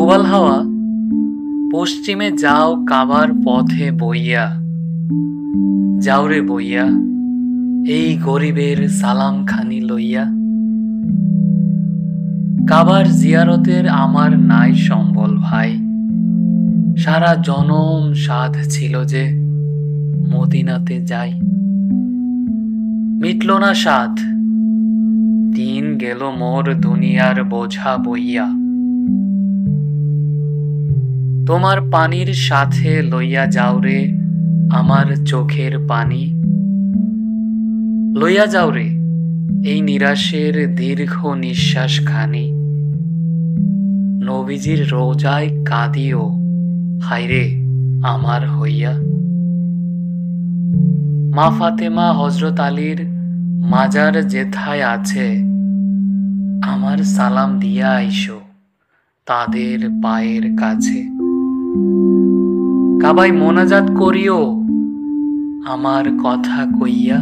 প্রবাল হাওয়া পশ্চিমে যাও কাবার পথে বইয়া, যাও রে বইয়া এই গরিবের সালাম খানি লইয়া। কাবার জিয়ারতের আমার নাই সম্বল ভাই, সারা জনম সাধ ছিল যে মদিনাতে যাই। মিটল না সাধ, দিন গেল মোর দুনিয়ার বোঝা বইয়া। তোমার পানির সাথে লইয়া যাও রে আমার চোখের পানি, লইয়া যাও রে এই নিরাশের দীর্ঘ নিঃশ্বাস খানি। নবীজির রোজায় কাঁদিও হায়রে আমার হইয়া। মা ফাতেমা হযরত আলীর মাজার যেথায় আছে, আমার সালাম দিয়া আইসো তাদের পায়ের কাছে। কাবায় মোনাজাত করিও আমার কথা কইয়া।